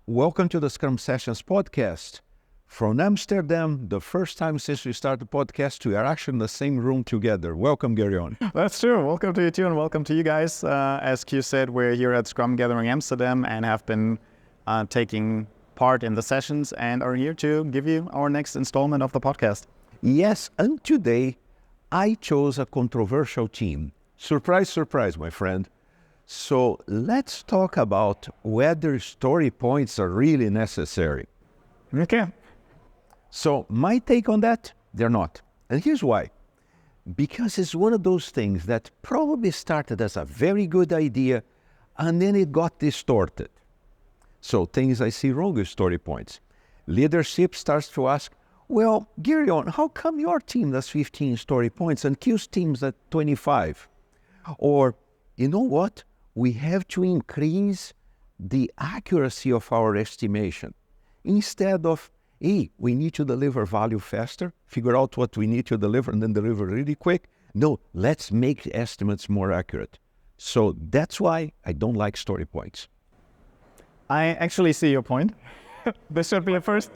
Welcome to the Scrum Sessions podcast. From Amsterdam, the first time since we started the podcast, we are actually in the same room together. Welcome, Gary. That's true. Welcome to you too, and welcome to you guys. As Q said, we're here at Scrum Gathering Amsterdam and have been taking part in the sessions and are here to give you our next installment of the podcast. Yes, and today I chose a controversial team. Surprise, surprise, my friend. So let's talk about whether story points are really necessary. Okay. So my take on that, they're not. And here's why. Because it's one of those things that probably started as a very good idea and then it got distorted. So things I see wrong with story points. Leadership starts to ask, well, Girion, how come your team does 15 story points and Q's team's at 25? Or, you know what? We have to increase the accuracy of our estimation. Instead of, hey, we need to deliver value faster, figure out what we need to deliver and then deliver really quick. No, let's make estimates more accurate. So that's why I don't like story points. I actually see your point. This should be a first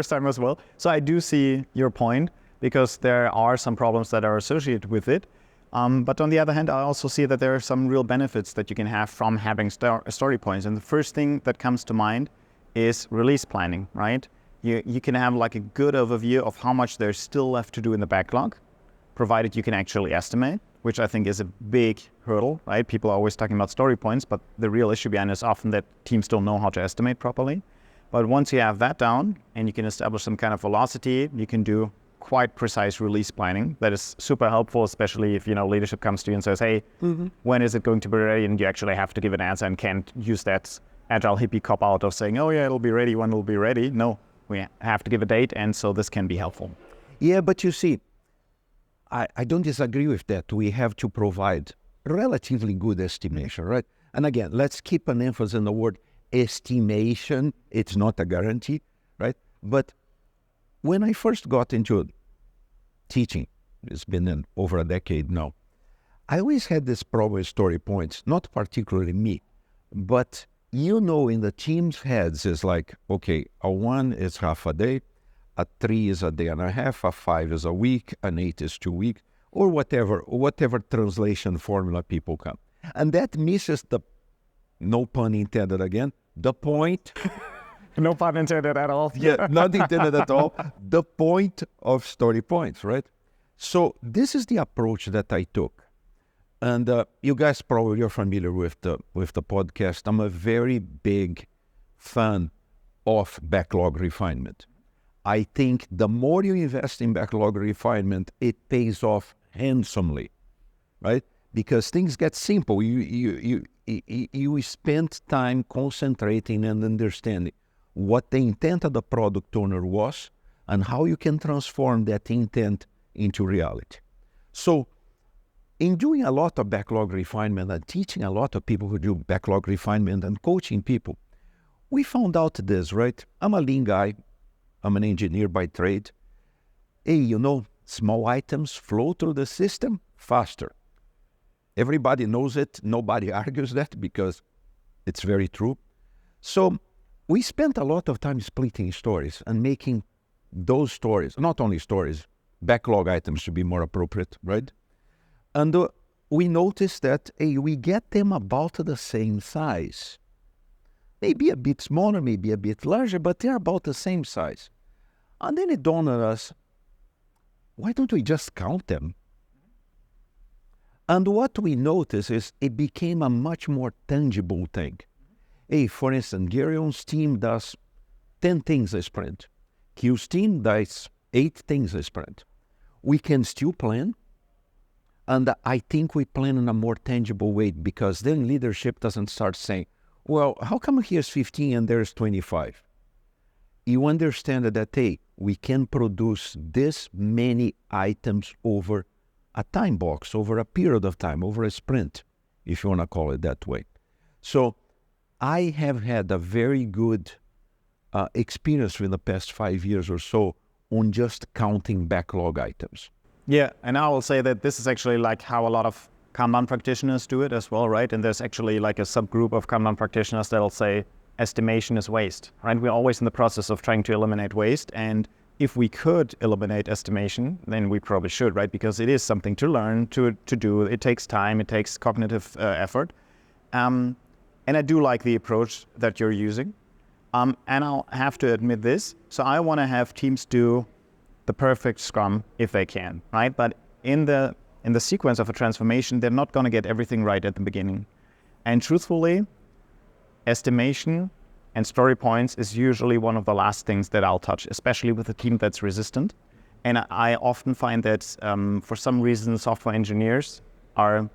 time as well. So I do see your point because there are some problems that are associated with it. But on the other hand, I also see that there are some real benefits that you can have from having story points. And the first thing that comes to mind is release planning, right? You can have like a good overview of how much there's still left to do in the backlog, provided you can actually estimate, which I think is a big hurdle, right? People are always talking about story points, but the real issue behind it is often that teams don't know how to estimate properly. But once you have that down and you can establish some kind of velocity, you can do quite precise release planning. That is super helpful, especially if, leadership comes to you and says, hey, when is it going to be ready? And you actually have to give an answer and can't use that agile hippie cop out of saying, oh yeah, it'll be ready when it'll be ready. No, we have to give a date. And so this can be helpful. Yeah, but you see, I don't disagree with that. We have to provide relatively good estimation, right? And again, let's keep an emphasis on the word estimation. It's not a guarantee, right? But when I first got into teaching, it's been over a decade now, I always had this problem with story points, not particularly me, but in the team's heads is like, okay, a 1 is half a day, a 3 is a day and a half, a 5 is a week, an 8 is 2 weeks, or whatever translation formula people come. And that misses the, no pun intended again, the point. No pun intended at all. Yeah, not intended at all. The point of story points, right? So this is the approach that I took. And you guys probably are familiar with the podcast. I'm a very big fan of backlog refinement. I think the more you invest in backlog refinement, it pays off handsomely, right? Because things get simple. You spend time concentrating and understanding what the intent of the product owner was and how you can transform that intent into reality. So in doing a lot of backlog refinement and teaching a lot of people who do backlog refinement and coaching people, we found out this, right? I'm a lean guy. I'm an engineer by trade. Hey, small items flow through the system faster. Everybody knows it. Nobody argues that because it's very true. So we spent a lot of time splitting stories and making those stories, not only stories, backlog items to be more appropriate, right? And we noticed that, hey, we get them about the same size. Maybe a bit smaller, maybe a bit larger, but they're about the same size. And then it dawned on us, why don't we just count them? And what we noticed is it became a much more tangible thing. Hey, for instance, Garion's team does 10 things a sprint. Q's team does 8 things a sprint. We can still plan, and I think we plan in a more tangible way because then leadership doesn't start saying, well, how come he has 15 and there's 25? You understand that, hey, we can produce this many items over a time box, over a period of time, over a sprint, if you want to call it that way. So I have had a very good experience in the past 5 years or so on just counting backlog items. Yeah, and I will say that this is actually like how a lot of Kanban practitioners do it as well, right? And there's actually like a subgroup of Kanban practitioners that'll say, estimation is waste, right? We're always in the process of trying to eliminate waste. And if we could eliminate estimation, then we probably should, right? Because it is something to learn, to do. It takes time, it takes cognitive effort. And I do like the approach that you're using. And I'll have to admit this. So I want to have teams do the perfect Scrum if they can, right? But in the sequence of a transformation, they're not going to get everything right at the beginning. And truthfully, estimation and story points is usually one of the last things that I'll touch, especially with a team that's resistant. And I often find that for some reason, software engineers are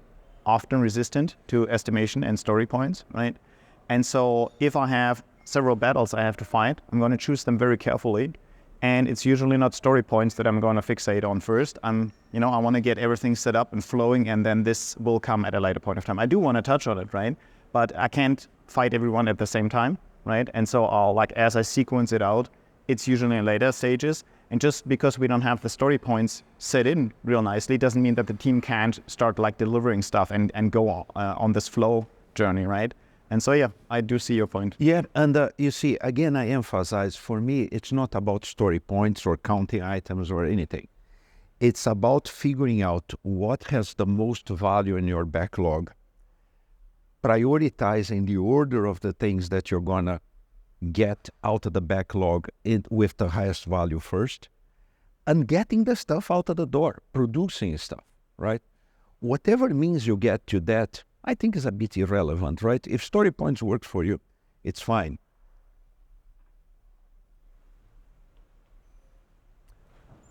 often resistant to estimation and story points, right? And so if I have several battles I have to fight, I'm going to choose them very carefully. And it's usually not story points that I'm going to fixate on first. I want to get everything set up and flowing, and then this will come at a later point of time. I do want to touch on it, right? But I can't fight everyone at the same time, right? And so as I sequence it out, it's usually in later stages. And just because we don't have the story points set in real nicely doesn't mean that the team can't start delivering stuff and go on this flow journey, right? And so, yeah, I do see your point. Yeah, and you see, again, I emphasize, for me, it's not about story points or counting items or anything. It's about figuring out what has the most value in your backlog, prioritizing the order of the things that you're going to get out of the backlog with the highest value first, and getting the stuff out of the door, producing stuff, right? Whatever means you get to that, I think is a bit irrelevant, right? If story points work for you, it's fine.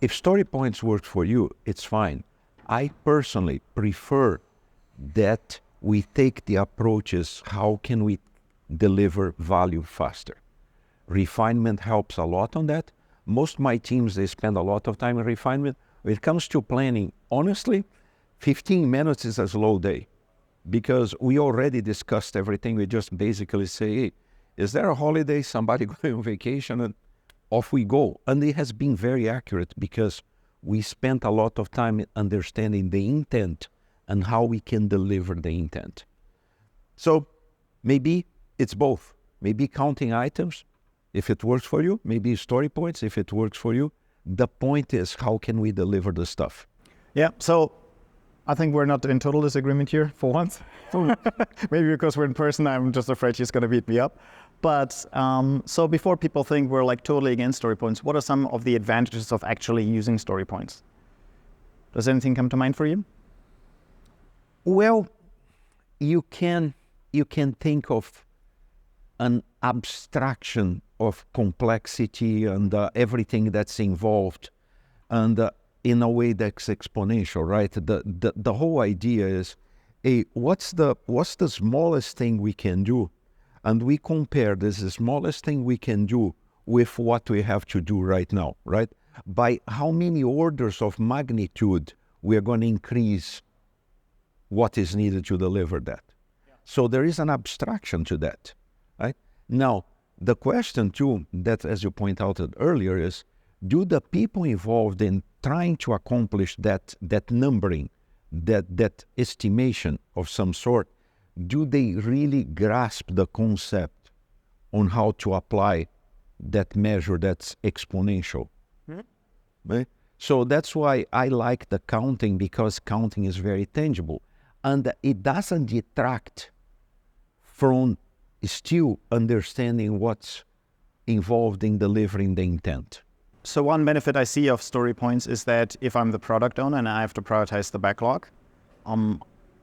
If story points work for you, it's fine. I personally prefer that we take the approaches, how can we deliver value faster? Refinement helps a lot on that. Most of my teams, they spend a lot of time in refinement. When it comes to planning, honestly, 15 minutes is a slow day, because we already discussed everything. We just basically say, hey, is there a holiday, somebody going on vacation, and off we go. And it has been very accurate because we spent a lot of time understanding the intent and how we can deliver the intent. So maybe it's both. Maybe counting items, if it works for you. Maybe story points, if it works for you. The point is, how can we deliver the stuff? Yeah, so I think we're not in total disagreement here for once. Maybe because we're in person, I'm just afraid she's going to beat me up. But so before people think we're totally against story points, what are some of the advantages of actually using story points? Does anything come to mind for you? Well, you can think of an abstraction of complexity and everything that's involved, and in a way that's exponential, right? The whole idea is, hey, what's the smallest thing we can do? And we compare this smallest thing we can do with what we have to do right now, right? By how many orders of magnitude we're going to increase what is needed to deliver that. Yeah. So there is an abstraction to that, right? Now, the question too, that as you point out earlier, is, do the people involved in trying to accomplish that numbering, that estimation of some sort, do they really grasp the concept on how to apply that measure that's exponential? Mm-hmm. Right? So that's why I like the counting, because counting is very tangible. And it doesn't detract from still understanding what's involved in delivering the intent. So one benefit I see of story points is that if I'm the product owner and I have to prioritize the backlog,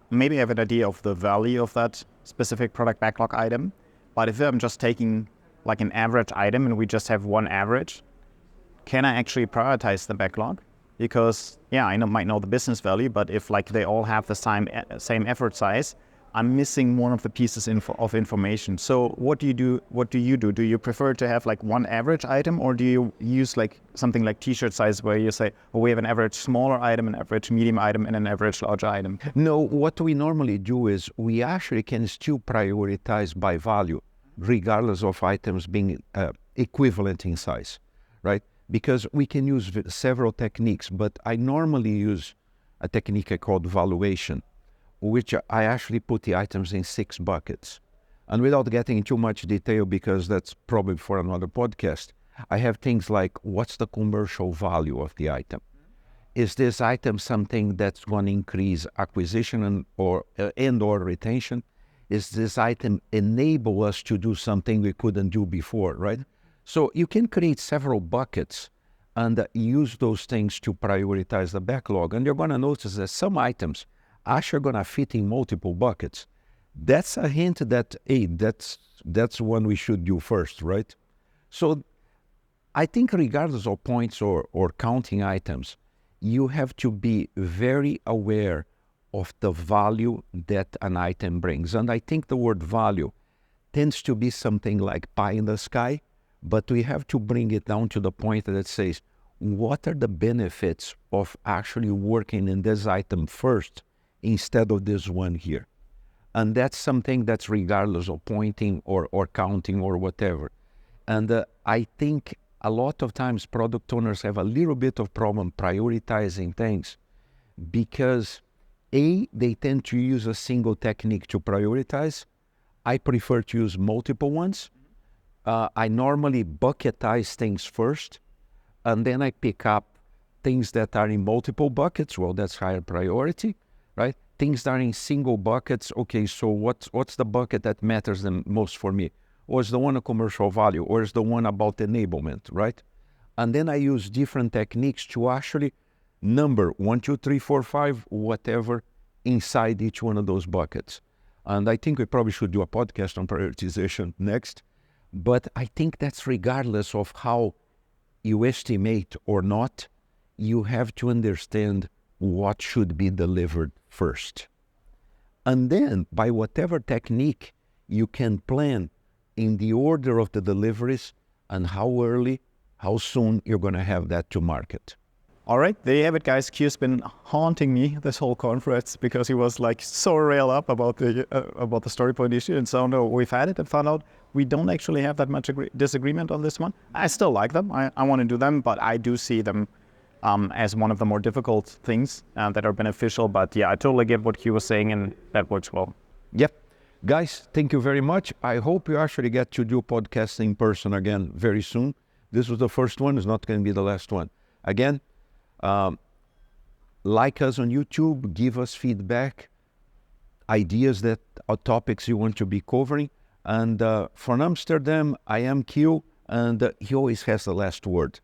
maybe I have an idea of the value of that specific product backlog item. But if I'm just taking an average item and we just have one average, can I actually prioritize the backlog? Because, yeah, I might know the business value, but if they all have the same effort size, I'm missing one of the pieces of information. So what do you do? Do you prefer to have one average item, or do you use something like t-shirt size, where you say, well, we have an average smaller item, an average medium item, and an average larger item? No, what we normally do is we actually can still prioritize by value, regardless of items being equivalent in size, right? Because we can use several techniques, but I normally use a technique I call valuation, which I actually put the items in 6 buckets. And without getting too much detail, because that's probably for another podcast, I have things like, what's the commercial value of the item? Is this item something that's going to increase acquisition and or retention? Is this item enable us to do something we couldn't do before, right? So you can create several buckets and use those things to prioritize the backlog. And you're going to notice that some items actually are going to fit in multiple buckets. That's a hint that, hey, that's one we should do first, right? So I think regardless of points or counting items, you have to be very aware of the value that an item brings. And I think the word value tends to be something like pie in the sky, but we have to bring it down to the point that it says, what are the benefits of actually working in this item first instead of this one here? And that's something that's regardless of pointing or counting or whatever. And I think a lot of times product owners have a little bit of problem prioritizing things because they tend to use a single technique to prioritize. I prefer to use multiple ones. I normally bucketize things first, and then I pick up things that are in multiple buckets. Well, that's higher priority, right? Things that are in single buckets. Okay, so what's the bucket that matters the most for me? Or is the one of commercial value? Or is the one about enablement, right? And then I use different techniques to actually number 1, 2, 3, 4, 5, whatever, inside each one of those buckets. And I think we probably should do a podcast on prioritization next. But I think that's regardless of how you estimate or not, you have to understand what should be delivered first. And then, by whatever technique, you can plan in the order of the deliveries and how early, how soon you're going to have that to market. All right, there you have it, guys. Q's been haunting me this whole conference because he was like so railed up about the story point issue, and so no, we've had it and found out we don't actually have that much disagreement on this one. I still like them. I want to do them, but I do see them as one of the more difficult things that are beneficial. But yeah, I totally get what Q was saying, and that works well. Yep. Guys, thank you very much. I hope you actually get to do podcasting in person again very soon. This was the first one. It's not going to be the last one. Again, like us on YouTube, give us feedback, ideas that are topics you want to be covering. And from Amsterdam, I am Q, and he always has the last word.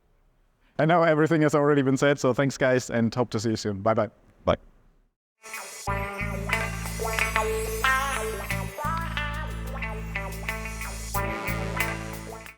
I know everything has already been said, so thanks, guys, and hope to see you soon. Bye-bye. Bye.